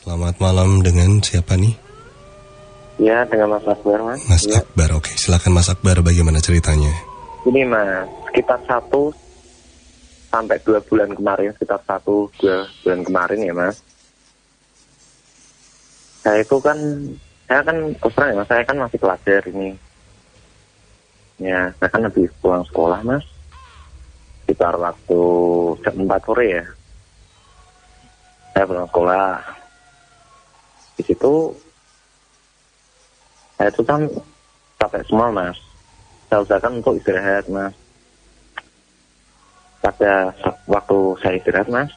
Selamat malam, dengan siapa nih? Ya, dengan Mas Akbar, Mas. Mas ya. Akbar, oke. Silakan Mas Akbar, bagaimana ceritanya? Ini Mas, sekitar 1 sampai 2 bulan kemarin, sekitar 1-2 bulan kemarin ya Mas. Saya kan terus terang ya Mas, saya kan masih pelajar ini. Ya, saya kan habis pulang sekolah Mas. Sekitar waktu jam 4 sore ya. Saya pulang sekolah. Di situ saya itu kan capek semua Mas. Saya usahakan untuk istirahat Mas. Pada waktu saya istirahat Mas,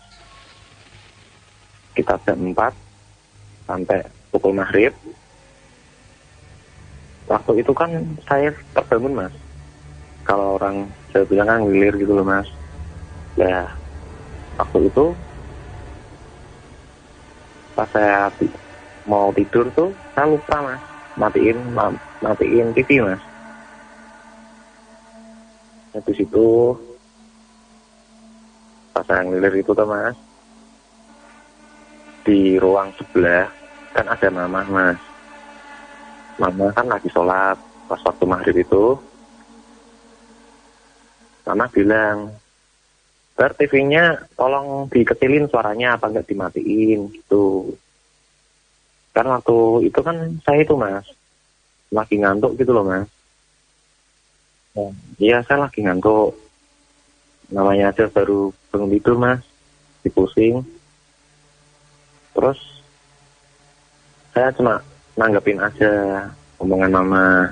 kita jam 4 sampai pukul maghrib. Waktu itu kan saya terbangun Mas. Kalau orang saya bilang kan ngilir gitu loh Mas. Ya, waktu itu pas saya mau tidur tuh saya lupa Mas, matiin TV Mas. Habis itu pas saya ngilir itu tuh Mas, di ruang sebelah kan ada mama Mas. Mama kan lagi sholat pas waktu maghrib itu. Mama bilang, "Bar, TV-nya tolong dikecilin suaranya, apa enggak dimatiin," gitu. Kan waktu itu kan saya itu Mas, lagi ngantuk gitu loh Mas. Iya, saya lagi ngantuk. Namanya aja baru bangun tidur Mas, dipusing. Terus saya cuma nanggepin aja omongan mama.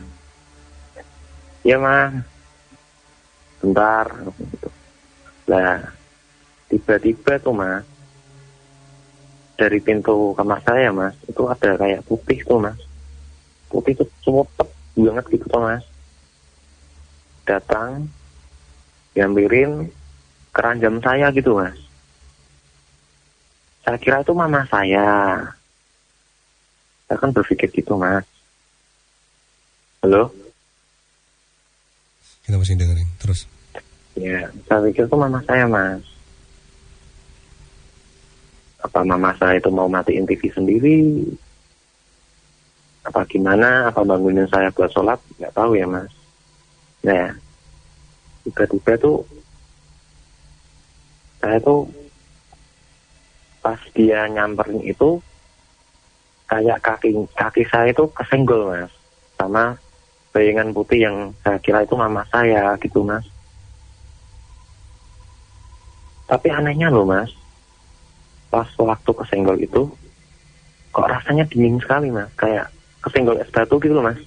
"Iya Mas, bentar," gitu. Lah, tiba-tiba tuh Mas, dari pintu kamar saya Mas, itu ada kayak putih tuh Mas. Putih tuh sumepet banget gitu tuh Mas. Datang, diambilin keranjang saya gitu Mas. Saya kira itu mama saya. Saya kan berpikir gitu Mas. Halo? Kita masih dengerin, terus. Ya, saya pikir itu mama saya Mas. Apa mama saya itu mau matiin TV sendiri? Apa gimana? Apa bangunin saya buat sholat? Nggak tahu ya Mas. Nah, tiba-tiba tuh saya tuh pas dia nyamperin itu kayak kaki saya itu kesenggol Mas, sama bayangan putih yang saya kira itu mama saya gitu Mas. Tapi anehnya loh Mas, pas waktu kesenggol itu kok rasanya dingin sekali Mas, kayak kesenggol es batu gitu loh Mas,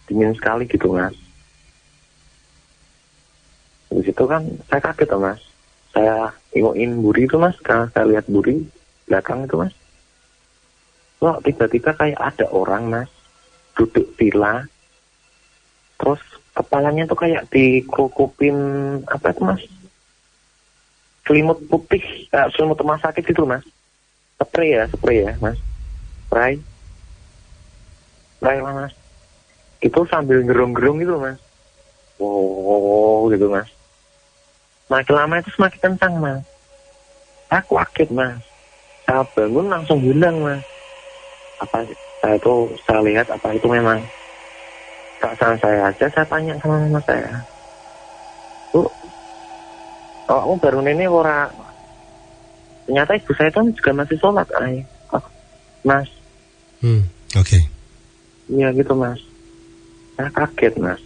dingin sekali gitu Mas. Di situ kan saya kaget loh Mas, saya ingoin Buri itu Mas, karena saya lihat Buri belakang itu Mas. Kok tiba-tiba kayak ada orang Mas, duduk sila, terus kepalanya tuh kayak dikrukupin apa itu Mas, selimut putih, selimut rumah sakit gitu Mas. Spray ya Mas, spray lah Mas. Itu sambil gerung-gerung gitu Mas. Wow gitu Mas. Makin lama itu semakin kencang Mas. Aku kaget Mas. Saya bangun langsung hilang Mas. Apa saya lihat apa itu memang perasaan saya aja. Saya tanya sama mama saya, "Bu, kamu baru ini ora?" Ternyata ibu saya kan juga masih sholat Mas. Oke. Iya gitu Mas. Saya kaget Mas.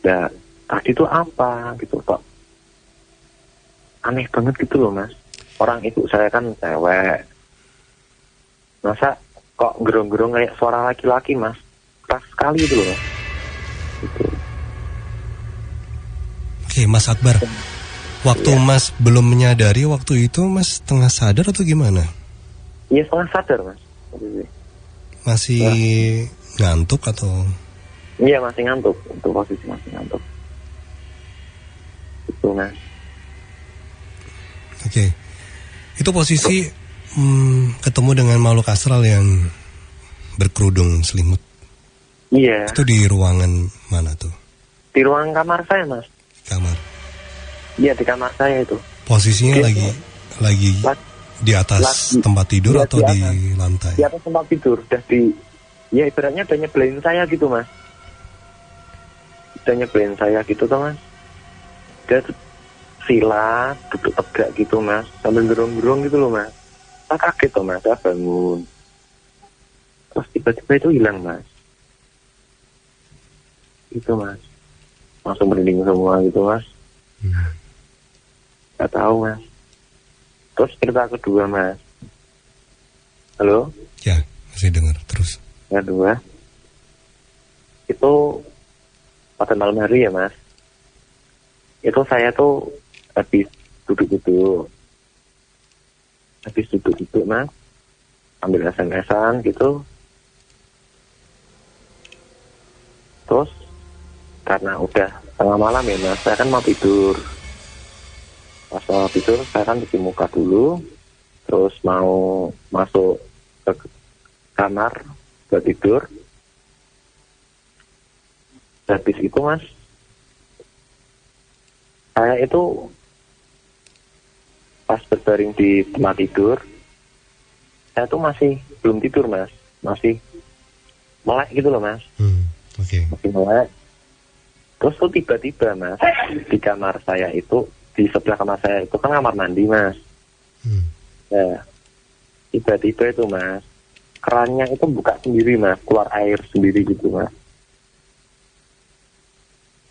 Ya tadi itu apa gitu Pak. Aneh banget gitu loh Mas. Orang ibu saya kan cewek. Masa kok gerung-gerung kayak suara laki-laki Mas. Keras sekali gitu loh. Gitu. Oke, Mas Akbar. Waktu Mas belum menyadari waktu itu Mas setengah sadar atau gimana? Iya, setengah sadar Mas. Masih ngantuk atau? Iya, masih ngantuk. Itu posisi masih ngantuk. Itu Mas. Oke. Itu posisi ketemu dengan makhluk astral yang berkerudung selimut. Iya. Itu di ruangan mana tuh? Di ruang kamar saya Mas. Kamar. Iya, di kamar saya itu. Posisinya Dia lagi Di atas tempat tidur atau di lantai? Di atas tempat tidur, udah ya ibaratnya udah nyebelin saya gitu mas. Udah nyebelin saya gitu toh mas. Dia sila, duduk tegak gitu mas, sambil gerong-gerong gitu loh mas. Saya kaget toh mas, saya bangun. Terus tiba-tiba itu hilang mas. Itu mas. Langsung merinding semua gitu mas. Gak tahu mas. Terus cerita kedua mas. Halo? Ya, masih dengar terus. Kedua, itu pada malam hari ya mas. Itu saya tuh habis duduk-duduk mas, ambil SMS-an gitu. Terus karena udah tengah malam ya mas, saya kan mau tidur. Pas mau tidur saya kan cuci muka dulu, terus mau masuk ke kamar buat tidur. Habis itu mas, saya itu pas berbaring di tempat tidur, saya tuh masih belum tidur mas, masih melek gitu loh mas. Oke. Masih melek. Terus tuh tiba-tiba mas, di kamar saya itu, di sebelah kamar saya itu kan kamar mandi mas. Ya, tiba-tiba itu mas, kerannya itu buka sendiri mas, keluar air sendiri gitu mas.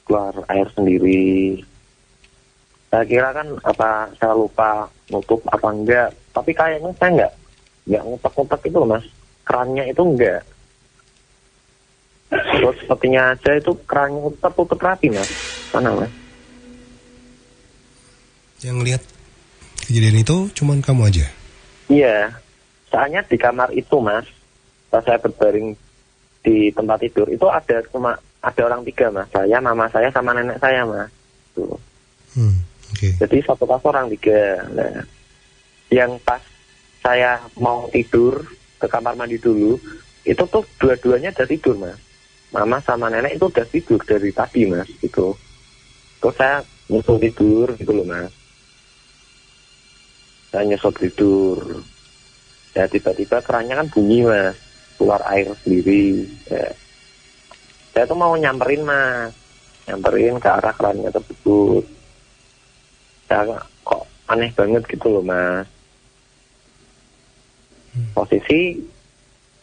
Keluar air sendiri. Saya kira kan apa saya lupa nutup apa enggak, tapi kayaknya saya enggak ngutak-ngutak itu loh mas. Kerannya itu enggak. Terus sepertinya aja itu kerannya tertutup rapi mas. Mana mas? Yang lihat kejadian itu cuman kamu aja? Iya. Soalnya di kamar itu mas, pas saya berbaring di tempat tidur itu ada orang 3 mas. Saya, mama saya, sama nenek saya mas. Tuh. Okay. Jadi satu kasur orang 3. Nah, yang pas saya mau tidur ke kamar mandi dulu, itu tuh dua-duanya udah tidur mas. Mama sama nenek itu udah tidur dari tadi mas, gitu. Terus saya nyusul tidur gitu loh mas. Saya nyusul tidur. Ya tiba-tiba kerannya kan bunyi mas, keluar air sendiri. Ya. Saya tuh mau nyamperin mas, nyamperin ke arah kerannya tersebut. Saya kok aneh banget gitu loh mas. Posisi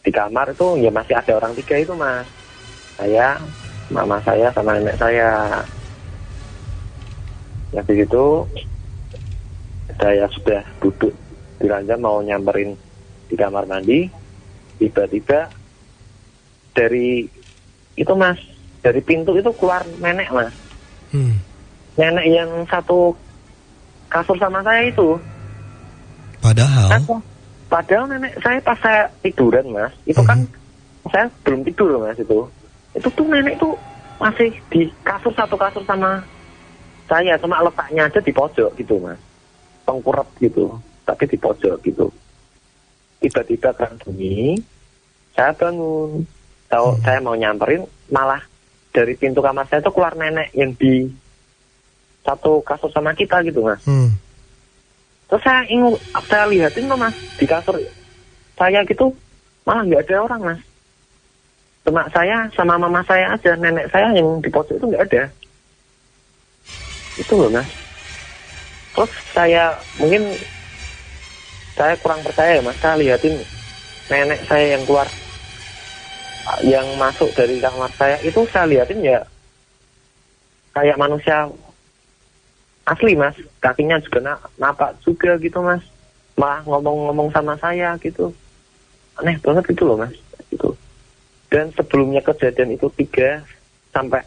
di kamar itu ya masih ada orang 3 itu mas. Saya, mama saya, sama nenek saya. Ya begitu, saya sudah duduk di ranjang mau nyamperin di kamar mandi. Tiba-tiba dari itu mas, dari pintu itu keluar nenek mas. Nenek yang satu kasur sama saya itu. Padahal nenek saya pas saya tiduran mas, itu kan saya belum tidur mas itu. Itu tuh nenek tuh masih di satu kasur sama saya, cuma letaknya aja di pojok gitu mas, tengkurap gitu, tapi di pojok gitu. Tiba-tiba kan bunyi, saya bangun, saya mau nyamperin, malah dari pintu kamar saya tuh keluar nenek yang di satu kasur sama kita gitu mas. Terus saya lihatin tuh mas, di kasur saya gitu malah nggak ada orang mas. Cuma saya sama mama saya aja, nenek saya yang di pojok itu nggak ada. Itu loh mas. Terus mungkin saya kurang percaya ya mas, saya lihatin nenek saya yang keluar, yang masuk dari kamar saya itu saya lihatin ya kayak manusia asli mas, kakinya juga napak juga gitu mas, malah ngomong-ngomong sama saya gitu, aneh banget gitu loh mas, gitu. Dan sebelumnya kejadian itu 3 sampai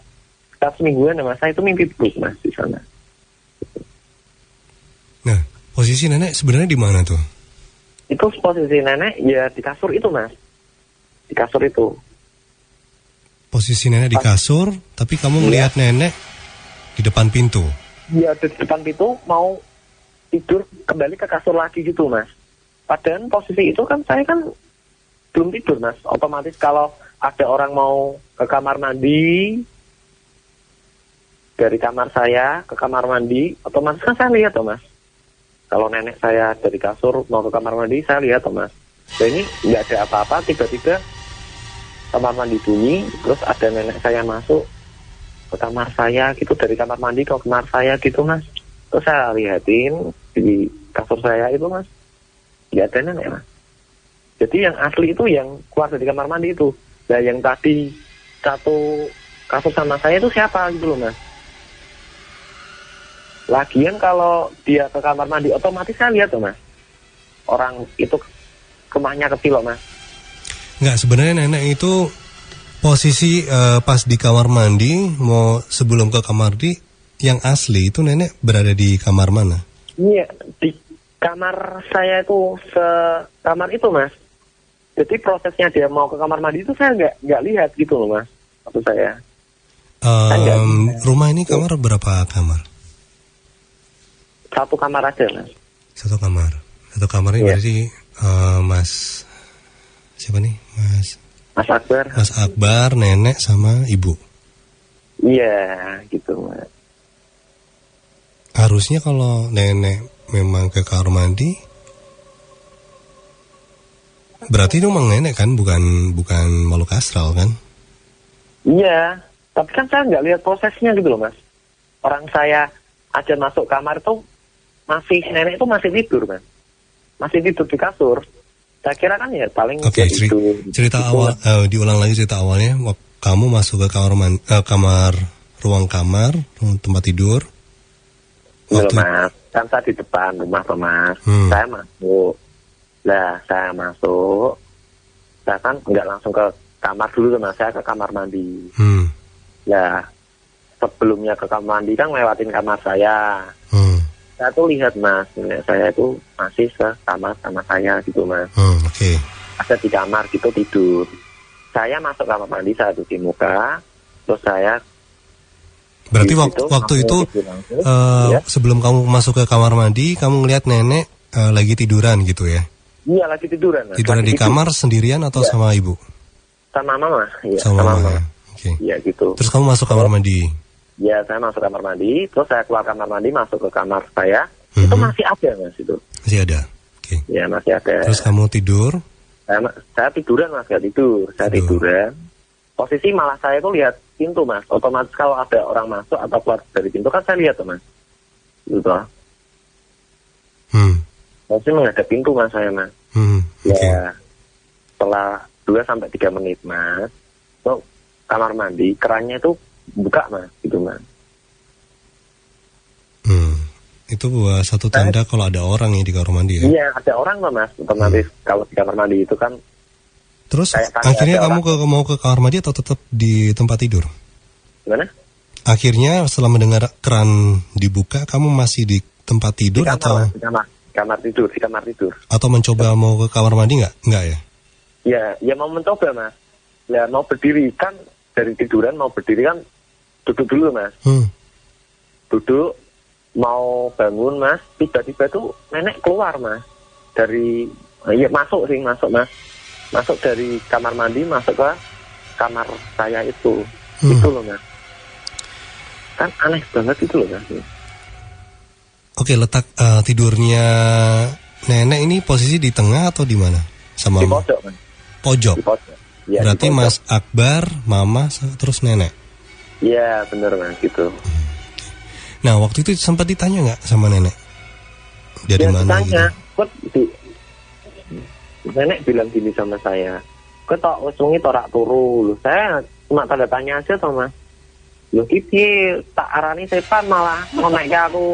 semingguan ya mas, saya itu mimpi buruk mas di sana. Nah, posisi nenek sebenarnya di mana tuh? Itu posisi nenek ya di kasur itu mas, di kasur itu. Posisi nenek di kasur, tapi kamu melihat nenek di depan pintu. Iya, di depan pintu mau tidur kembali ke kasur lagi gitu mas. Padahal posisi itu kan saya kan belum tidur mas. Otomatis kalau ada orang mau ke kamar mandi, dari kamar saya ke kamar mandi, otomatis kan saya lihat mas. Kalau nenek saya dari kasur mau ke kamar mandi, saya lihat tuh mas. Dan ini nggak ada apa-apa, tiba-tiba kamar mandi bunyi, terus ada nenek saya masuk ke kamar saya gitu, dari kamar mandi ke kamar saya gitu mas. Terus saya lihatin di kasur saya itu mas, nggak ada nenek mas. Jadi yang asli itu yang keluar dari kamar mandi itu. Nah yang tadi satu kasur sama saya itu siapa gitu loh mas. Lagian kalau dia ke kamar mandi otomatis saya lihat tuh mas, orang itu kemahnya kecil loh mas. Nggak, sebenarnya nenek itu posisi pas di kamar mandi, mau sebelum ke kamar mandi, yang asli itu nenek berada di kamar mana? Iya, di kamar saya itu sekamar itu mas. Jadi prosesnya dia mau ke kamar mandi itu saya nggak lihat gitu loh mas. Maksud saya. Rumah ini kamar berapa kamar? Satu kamar aja mas. Satu kamar. Satu kamar ini berarti mas siapa nih? Mas Akbar. Mas Akbar, nenek sama ibu. Iya, gitu mas. Harusnya kalau nenek memang ke kamar mandi, berarti itu memang nenek kan, bukan makhluk astral kan? Iya, tapi kan saya nggak lihat prosesnya gitu loh mas. Orang saya aja masuk kamar itu nenek itu masih tidur mas, masih tidur di kasur. Saya kira kan ya paling cerita awal diulang lagi cerita awalnya. Kamu masuk ke ruang kamar tempat tidur. Belum mas, kan saya di depan rumah tuh mas. Saya masuk. Lah saya masuk, saya kan nggak langsung ke kamar dulu tuh mas, saya ke kamar mandi. Lah sebelumnya ke kamar mandi kan lewatin kamar saya. Saya tuh lihat mas, nenek saya itu masih ke kamar sama saya gitu mas. Okay. Ada di kamar gitu tidur. Saya masuk kamar mandi, saya cuci muka, terus saya. Berarti waktu itu sebelum kamu masuk ke kamar mandi, kamu ngeliat nenek lagi tiduran gitu ya? Iya lagi tiduran. Mas. Tiduran di kamar sendirian atau sama ibu? Sama mama. Ya, sama mama. Oke. Iya gitu. Terus kamu masuk kamar mandi? Ya, saya masuk kamar mandi, terus saya keluar kamar mandi, masuk ke kamar saya. Itu masih ada mas itu. Masih ada. Oke. Ya masih ada. Terus kamu tidur? Saya tiduran mas, gak tidur. Saya tiduran. Posisi malah saya tuh lihat pintu mas. Otomatis kalau ada orang masuk atau keluar dari pintu kan saya lihat tuh mas. Gitu. Maksudnya menghadap pintu mas saya mas. Ya setelah 2-3 menit mas, tuh kamar mandi kerannya itu buka mas, gitu mas. Itu satu tanda kalau ada orang ya di kamar mandi ya? Iya ada orang kok mas, otomatis kalau di kamar mandi itu kan. Terus akhirnya kamu mau ke kamar mandi atau tetap di tempat tidur? Gimana? Akhirnya setelah mendengar keran dibuka, kamu masih di tempat tidur di kamar, atau? Mas, di kamar tidur. Atau mencoba mau ke kamar mandi nggak? Nggak ya? Ya mau mencoba mas. Ya mau berdiri kan dari tiduran mau berdiri kan duduk dulu mas. Duduk mau bangun mas, tiba-tiba tuh nenek keluar mas dari masuk mas. Masuk dari kamar mandi masuk ke kamar saya itu. Itu loh mas. Kan aneh banget itu loh mas. Oke, letak tidurnya nenek ini posisi di tengah atau di mana? Sama di pojok mas. Pojok. Di pojok. Ya, berarti Mas Akbar, Mama, terus nenek. Iya benar mas gitu. Nah waktu itu sempat ditanya nggak sama nenek? Dari mana ditanya, gitu? Nenek bilang gini sama saya, ketok wesungi torak turu. Saya cuma tanda tanya aja toh mas. Loh iki tak arani setan malah mau naik ke aku.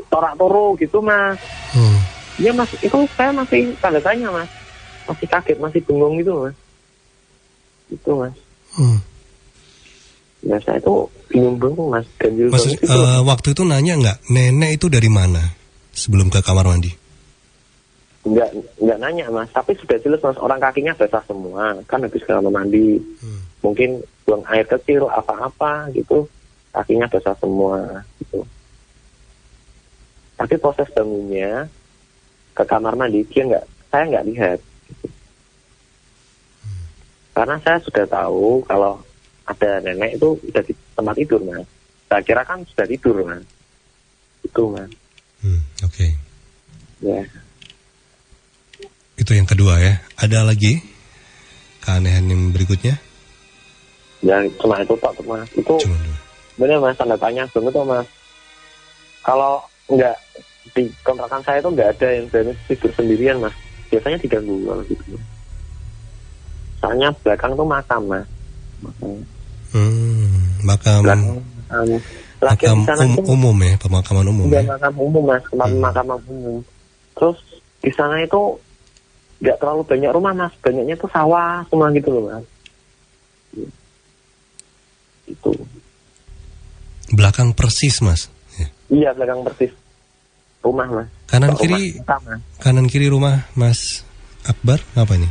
Torak turu gitu mas. Iya mas, itu saya masih tanda tanya mas. Masih kaget, masih bengong gitu mas. Itu mas. Ya saya itu bingung mas. Maksud, waktu itu nanya nggak, nenek itu dari mana sebelum ke kamar mandi? Nggak nanya mas, tapi sudah jelas mas, orang kakinya basah semua, kan habis ke kamar mandi. Mungkin buang air kecil, apa-apa gitu, kakinya basah semua gitu. Tapi proses bangunnya ke kamar mandi, saya nggak lihat. Gitu. Karena saya sudah tahu kalau ada nenek itu udah di tempat tidur mas. Saya kira kan sudah tidur mas. Itu mas. Oke. Ya. Itu yang kedua ya. Ada lagi keanehan yang berikutnya? Ya cuma itu Pak Mas. Itu Cuma dua. bener Mas, tanda tanya banget tuh Mas. Kalau nggak di kontrakan saya tuh nggak ada yang berani tidur sendirian Mas. Biasanya diganggu kalau gitu. Soalnya belakang tuh makam Mas. Makam Lagi makam di sana tuh umum ya, pemakaman umum nggak ya. makam umum Mas, makam umum. Terus di sana itu nggak terlalu banyak rumah Mas, banyaknya tuh sawah semua gitu loh Mas. Itu. Belakang persis Mas. Ya. Iya belakang persis rumah Mas. Kanan Rumah kiri utama. kanan kiri rumah Mas Akbar apa ini?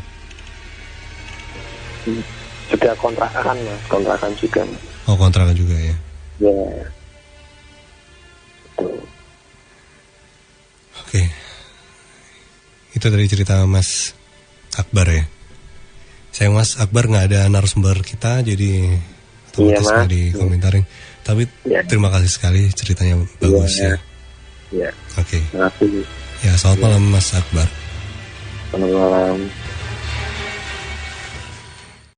Juga kontrakan Mas, kontrakan juga Mas. Oh, kontrakan juga ya. Ya. Oke. Itu dari cerita Mas Akbar ya. Sayang Mas Akbar nggak ada narasumber kita, jadi otomatis Mas. nggak dikomentarin. Tapi Iya. terima kasih sekali, ceritanya bagus ya. Ya. Oke. Terima kasih. Ya, selamat malam Mas Akbar. Selamat malam.